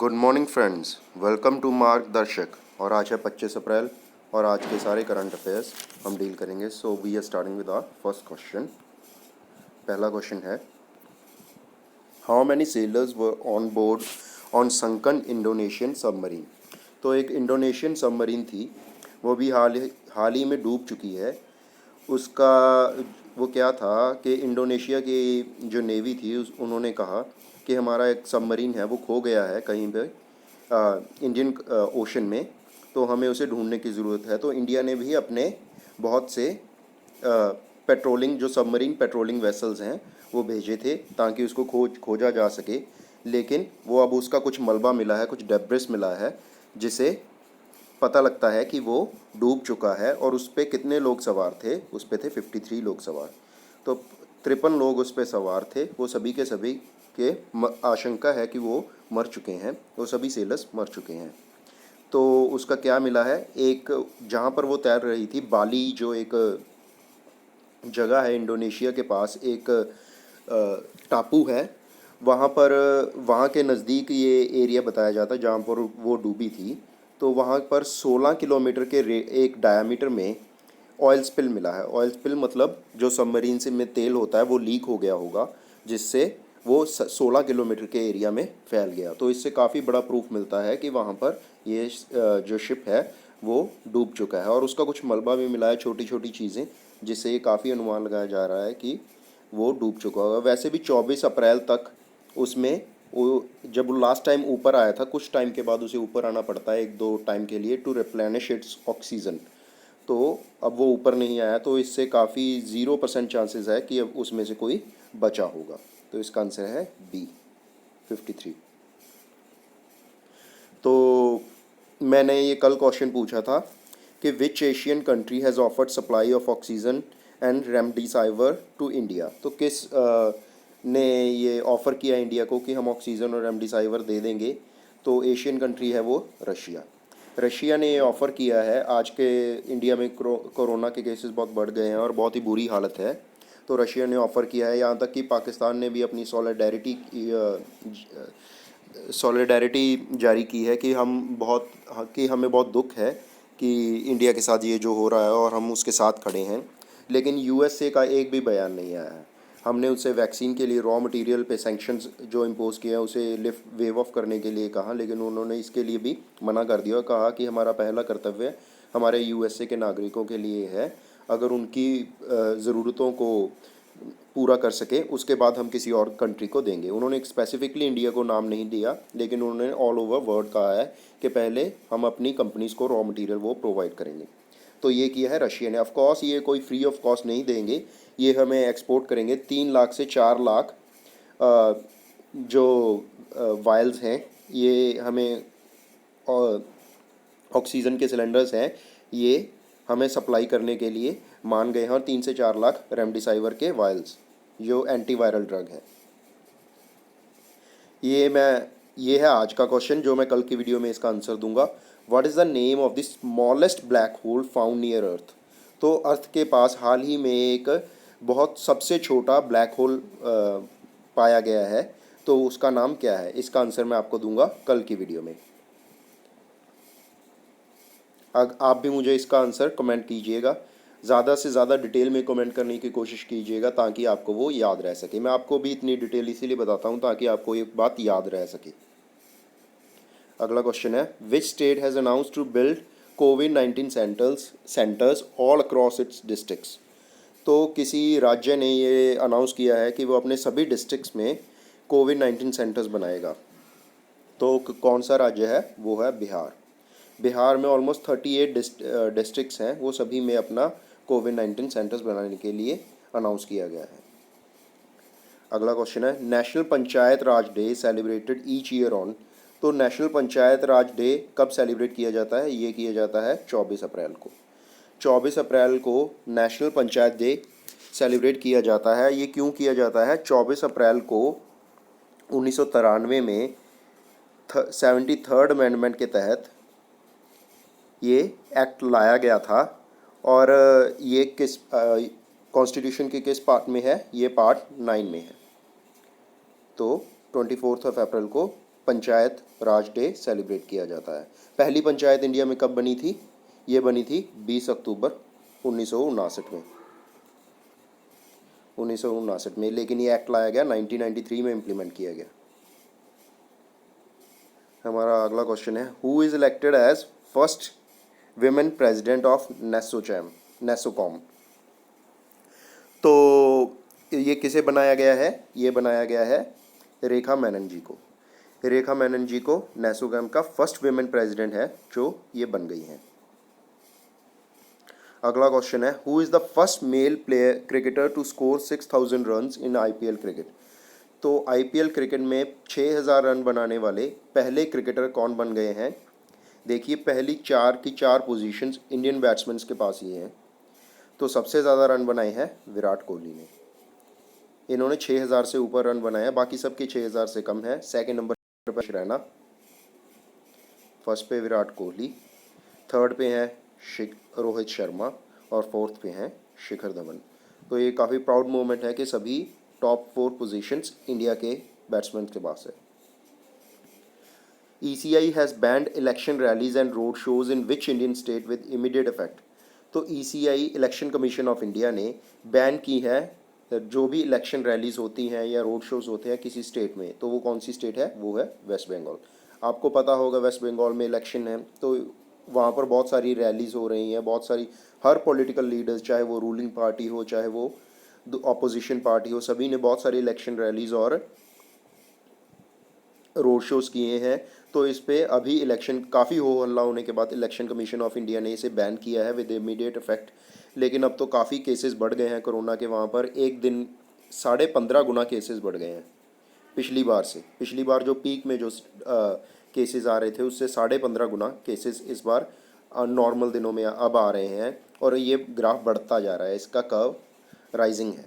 Good morning friends, welcome to Margdarshak. और आज है 25 अप्रैल और आज के सारे करंट अफेयर्स हम डील करेंगे। So we are starting with our first question. पहला क्वेश्चन है, how many sailors were on board on sunken Indonesian submarine. तो एक इंडोनेशियन सबमरीन थी, वो भी हाल ही में डूब चुकी है। उसका वो क्या था कि इंडोनेशिया की जो नेवी थी उन्होंने कहा कि हमारा एक सबमरीन है वो खो गया है कहीं पे इंडियन ओशन में, तो हमें उसे ढूंढने की ज़रूरत है। तो इंडिया ने भी अपने बहुत से पेट्रोलिंग जो सबमरीन पेट्रोलिंग वेसल्स हैं वो भेजे थे ताकि उसको खोजा जा सके। लेकिन वो अब उसका कुछ मलबा मिला है, कुछ डेब्रिस मिला है, जिसे पता लगता है कि वो डूब चुका है। और उस पर कितने लोग सवार थे? उस पर थे 53 लोग सवार। तो 53 लोग उस पर सवार थे। वो सभी के सभी के आशंका है कि वो मर चुके हैं, वो सभी सेलर्स मर चुके हैं। तो उसका क्या मिला है, एक जहाँ पर वो तैर रही थी, बाली जो एक जगह है इंडोनेशिया के पास, एक टापू है, वहाँ पर वहाँ के नज़दीक ये एरिया बताया जाता है जहाँ पर वो डूबी थी। तो वहाँ पर 16 किलोमीटर के एक डायामीटर में ऑयल स्पिल मिला है। ऑयल स्पिल मतलब जो सबमरीन से में तेल होता है वो लीक हो गया होगा, जिससे वो 16 किलोमीटर के एरिया में फैल गया। तो इससे काफ़ी बड़ा प्रूफ मिलता है कि वहाँ पर ये जो शिप है वो डूब चुका है। और उसका कुछ मलबा भी मिला है, छोटी छोटी चीज़ें, जिससे ये काफ़ी अनुमान लगाया जा रहा है कि वो डूब चुका होगा। वैसे भी 24 अप्रैल तक उसमें वो जब वो लास्ट टाइम ऊपर आया था, कुछ टाइम के बाद उसे ऊपर आना पड़ता है एक दो टाइम के लिए, टू रिप्लेनिश इट्स ऑक्सीजन। तो अब वो ऊपर नहीं आया, तो इससे काफ़ी 0% चांसेस है कि अब उसमें से कोई बचा होगा। तो इसका आंसर है बी, 53। तो मैंने ये कल क्वेश्चन पूछा था कि which Asian country has offered supply of oxygen and remdesivir to India. तो किस ने ये ऑफ़र किया इंडिया को कि हम ऑक्सीजन और रेमडेसिविर दे देंगे। तो एशियन कंट्री है वो रशिया। रशिया ने ये ऑफ़र किया है। आज के इंडिया में कोरोना के केसेस बहुत बढ़ गए हैं और बहुत ही बुरी हालत है। तो रशिया ने ऑफ़र किया है, यहाँ तक कि पाकिस्तान ने भी अपनी सॉलिडेरिटी जारी की है कि हमें बहुत दुख है कि इंडिया के साथ ये जो हो रहा है और हम उसके साथ खड़े हैं। लेकिन यूएसए का एक भी बयान नहीं आया है। हमने उससे वैक्सीन के लिए रॉ मटेरियल पे सैंक्शंस जो इम्पोज किए हैं उसे वेव ऑफ करने के लिए कहा, लेकिन उन्होंने इसके लिए भी मना कर दिया और कहा कि हमारा पहला कर्तव्य हमारे यूएसए के नागरिकों के लिए है। अगर उनकी ज़रूरतों को पूरा कर सके उसके बाद हम किसी और कंट्री को देंगे। उन्होंने स्पेसिफिकली इंडिया को नाम नहीं दिया, लेकिन उन्होंने ऑल ओवर वर्ल्ड कहा है कि पहले हम अपनी कंपनीज़ को रॉ मटेरियल वो प्रोवाइड करेंगे। तो ये किया है रशिया ने। ऑफ कोर्स ये कोई फ्री ऑफ कॉस्ट नहीं देंगे, ये हमें एक्सपोर्ट करेंगे। 3 लाख से 4 लाख जो वायल्स हैं, ये हमें ऑक्सीजन के सिलेंडर्स हैं, ये हमें सप्लाई करने के लिए मान गए हैं। और 3 से 4 लाख रेमडेसिविर के वायल्स जो एंटीवायरल ड्रग है। ये है आज का क्वेश्चन जो मैं कल की वीडियो में इसका आंसर दूंगा। What is the name of the smallest black hole found near अर्थ। तो अर्थ के पास हाल ही में एक बहुत सबसे छोटा ब्लैक होल पाया गया है, तो उसका नाम क्या है? इसका आंसर मैं आपको दूंगा कल की वीडियो में। आप भी मुझे इसका आंसर कमेंट कीजिएगा, ज़्यादा से ज़्यादा डिटेल में कमेंट करने की कोशिश कीजिएगा ताकि आपको वो याद रह सके। मैं आपको भी इतनी डिटेल इसीलिए बताता हूँ ताकि आपको ये बात याद रह सके। अगला क्वेश्चन है, which state has announce to build कोविड-19 centres all across its districts. तो किसी राज्य ने ये अनाउंस किया है कि वो अपने सभी डिस्ट्रिक्ट्स में कोविड-19 सेंटर्स बनाएगा। तो कौन सा राज्य है? वो है बिहार। बिहार में ऑलमोस्ट 38 डिस्ट्रिक्ट्स हैं, वो सभी में अपना कोविड-19 सेंटर्स बनाने के लिए अनाउंस किया गया है। अगला क्वेश्चन है, national panchayat Raj day celebrated each year on. तो नेशनल पंचायत राज डे कब सेलिब्रेट किया जाता है? ये किया जाता है 24 अप्रैल को। 24 अप्रैल को नेशनल पंचायत डे सेलिब्रेट किया जाता है। ये क्यों किया जाता है? 24 अप्रैल को 1993 में 73rd अमेंडमेंट के तहत ये एक्ट लाया गया था। और ये किस कॉन्स्टिट्यूशन के किस पार्ट में है? ये पार्ट 9 में है। तो 24 अप्रैल को पंचायत राज डे सेलिब्रेट किया जाता है। पहली पंचायत इंडिया में कब बनी थी? ये बनी थी 20 अक्टूबर 1959 में, 1959 में, लेकिन ये एक्ट लाया गया 1993 में इम्प्लीमेंट किया गया। हमारा अगला क्वेश्चन है, who is elected as first women president of NASSCOM? तो ये किसे बनाया गया है? ये बनाया गया है रेखा मेनन जी को। रेखा मेनन जी को नेसोकॉम का फर्स्ट विमेन प्रेसिडेंट है जो ये बन गई हैं। अगला क्वेश्चन है, who is the first male player cricketer to score 6000 runs in IPL cricket? तो आईपीएल क्रिकेट में 6000 रन बनाने वाले पहले क्रिकेटर कौन बन गए हैं? देखिए, पहली चार की चार पोजीशंस इंडियन बैट्समैन के पास ही हैं। तो सबसे ज़्यादा रन बनाए हैं विराट कोहली ने, इन्होंने 6000 से ऊपर रन बनाया, बाकी सबके 6000 से कम है। सेकंड नंबर पर रैना, फर्स्ट पे विराट कोहली, थर्ड पे है रोहित शर्मा और फोर्थ पे हैं शिखर धवन। तो ये काफ़ी प्राउड मोमेंट है कि सभी टॉप 4 पोजीशंस इंडिया के बैट्समैन के पास है। ECI has band election rallies and road shows in which Indian state with immediate effect? तो ECI election commission of India ने बैन की है जो भी इलेक्शन रैलीज होती हैं या रोड शोज होते हैं किसी स्टेट में। तो वो कौन सी स्टेट है? वो है वेस्ट बंगाल। आपको पता होगा वेस्ट बंगाल में इलेक्शन है, तो वहाँ पर बहुत सारी रैलीज हो रही हैं, बहुत सारी, हर पॉलिटिकल लीडर्स, चाहे वो रूलिंग पार्टी हो चाहे वो ऑपोजिशन पार्टी हो, सभी ने बहुत सारी इलेक्शन रैलीज और रोड शोज़ किए हैं। तो इस पे अभी इलेक्शन काफ़ी हो हल्ला होने के बाद इलेक्शन कमीशन ऑफ इंडिया ने इसे बैन किया है विद इमीडिएट इफेक्ट। लेकिन अब तो काफ़ी केसेस बढ़ गए हैं कोरोना के, वहाँ पर एक दिन 15.5 गुना केसेस बढ़ गए हैं पिछली बार से। पिछली बार जो पीक में जो केसेस आ रहे थे उससे 15.5 गुना केसेस इस बार नॉर्मल दिनों में अब आ रहे हैं, और ये ग्राफ बढ़ता जा रहा है, इसका कर्व राइजिंग है।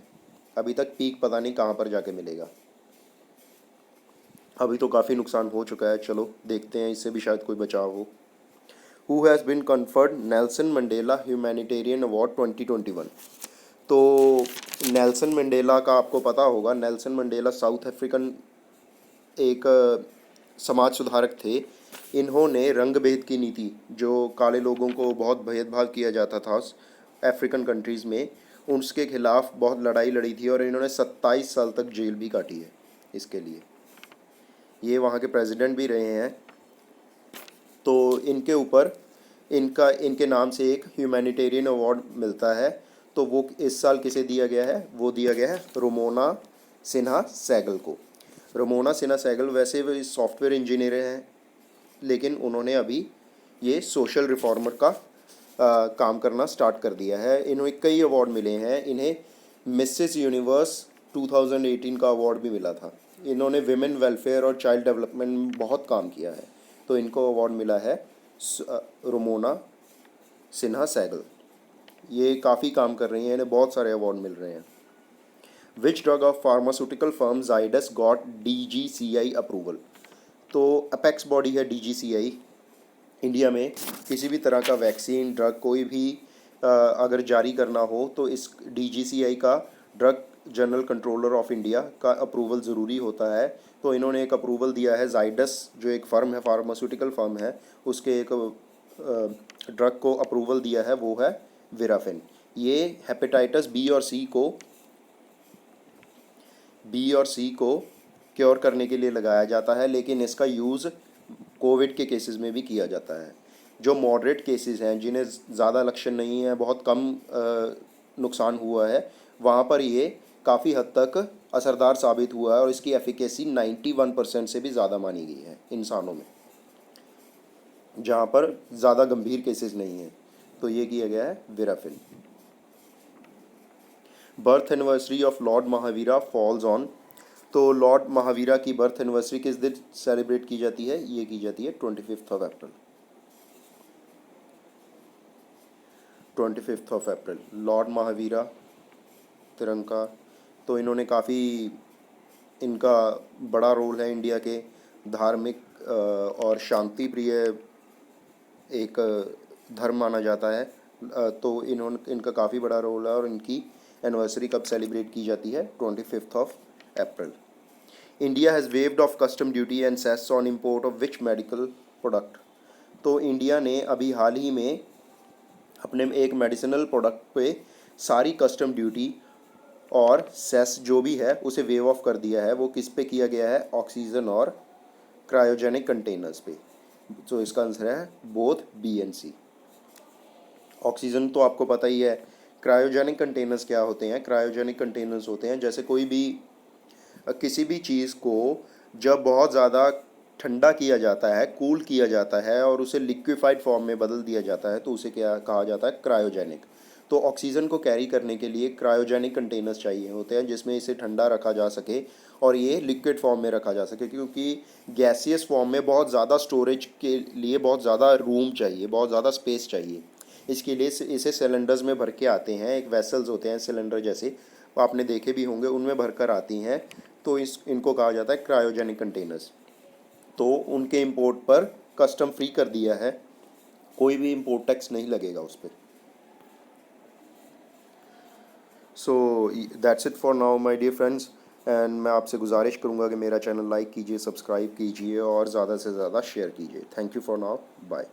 अभी तक पीक पता नहीं कहाँ पर जाके मिलेगा, अभी तो काफ़ी नुकसान हो चुका है। चलो देखते हैं, इससे भी शायद कोई बचाव हो। Who has been conferred Nelson Mandela humanitarian award 2021? तो नेल्सन मंडेला का आपको पता होगा, नेल्सन मंडेला साउथ अफ्रीकन एक समाज सुधारक थे। इन्होंने रंग भेद की नीति, जो काले लोगों को बहुत भेदभाव किया जाता था अफ्रीकन कंट्रीज़ में, उसके खिलाफ बहुत लड़ाई लड़ी थी, और इन्होंने 27 साल तक जेल भी काटी है इसके लिए। ये वहाँ के प्रेसिडेंट भी रहे हैं। तो इनके ऊपर इनके नाम से एक ह्यूमैनिटेरियन अवार्ड मिलता है। तो वो इस साल किसे दिया गया है? वो दिया गया है रोमोना सिन्हा सहगल को। रोमोना सिन्हा सहगल वैसे वो सॉफ्टवेयर इंजीनियर हैं, लेकिन उन्होंने अभी ये सोशल रिफॉर्मर का काम करना स्टार्ट कर दिया है। इन्हें कई अवार्ड मिले हैं। इन्हें मिसेस यूनिवर्स 2018 का अवार्ड भी मिला था। इन्होंने विमेन वेलफेयर और चाइल्ड डेवलपमेंट में बहुत काम किया है, तो इनको अवार्ड मिला है रोमोना सिन्हा सहगल। ये काफ़ी काम कर रही हैं, इन्हें बहुत सारे अवार्ड मिल रहे हैं। Which drug of pharmaceutical firm Zydus got DGCI approval? तो अपेक्स बॉडी है DGCI। इंडिया में किसी भी तरह का वैक्सीन, ड्रग, कोई भी अगर जारी करना हो तो इस DGCI का, drug general controller of India का अप्रूवल ज़रूरी होता है। तो इन्होंने एक अप्रूवल दिया है, जाइडस जो एक फ़र्म है, फार्मास्यूटिकल फर्म है, उसके एक ड्रग को अप्रूवल दिया है, वो है विराफिन। ये हेपेटाइटिस बी और सी को क्योर करने के लिए लगाया जाता है, लेकिन इसका यूज़ कोविड के केसेस में भी किया जाता है। जो मॉडरेट केसेस हैं, जिन्हें ज़्यादा लक्षण नहीं है, बहुत कम नुकसान हुआ है, वहाँ पर ये काफ़ी हद तक असरदार साबित हुआ है, और इसकी एफिकेसी 91% से भी ज़्यादा मानी गई है इंसानों में, जहाँ पर ज़्यादा गंभीर केसेस नहीं हैं। तो ये किया गया है Virafin. Birth anniversary of lord Mahavira falls on? तो लॉर्ड महावीरा की बर्थ एनिवर्सरी किस दिन सेलिब्रेट की जाती है? ये की जाती है 25 अप्रैल। 25 अप्रैल लॉर्ड महावीरा तिरंगा। तो इन्होंने काफ़ी, इनका बड़ा रोल है इंडिया के धार्मिक और शांति प्रिय एक धर्म माना जाता है। तो इनका काफ़ी बड़ा रोल है, और इनकी एनिवर्सरी कब सेलिब्रेट की जाती है? 25 April. India has waived off custom duty and cess on import of which medical product. तो इंडिया ने अभी हाल ही में अपने एक मेडिसिनल प्रोडक्ट पे सारी कस्टम ड्यूटी और सेस जो भी है उसे वेव ऑफ कर दिया है। वो किस पे किया गया है? ऑक्सीजन और क्रायोजेनिक कंटेनर्स पे। तो इसका आंसर है both B and C. Oxygen तो आपको पता ही है। क्रायोजेनिक कंटेनर्स क्या होते हैं? क्रायोजेनिक कंटेनर्स होते हैं जैसे कोई भी किसी भी चीज़ को जब बहुत ज़्यादा ठंडा किया जाता है, कूल किया जाता है और उसे लिक्विफाइड फॉर्म में बदल दिया जाता है तो उसे क्या कहा जाता है? क्रायोजेनिक। तो ऑक्सीजन को कैरी करने के लिए क्रायोजेनिक कंटेनर्स चाहिए होते हैं जिसमें इसे ठंडा रखा जा सके और ये लिक्विड फॉर्म में रखा जा सके, क्योंकि गैसियस फॉर्म में बहुत ज़्यादा स्टोरेज के लिए बहुत ज़्यादा रूम चाहिए, बहुत ज़्यादा स्पेस चाहिए। इसके लिए इसे सिलेंडर्स में भर के आते हैं। एक वेसल्स होते हैं सिलेंडर जैसे, आपने देखे भी होंगे, उनमें भरकर आती हैं। तो इनको कहा जाता है क्रायोजेनिक कंटेनर्स। तो उनके इंपोर्ट पर कस्टम फ्री कर दिया है, कोई भी इंपोर्ट टैक्स नहीं लगेगा उस पर। So that's it for now my dear friends. And मैं आपसे गुजारिश करूँगा कि मेरा चैनल लाइक कीजिए, सब्सक्राइब कीजिए और ज़्यादा से ज़्यादा शेयर कीजिए। Thank you for now, bye.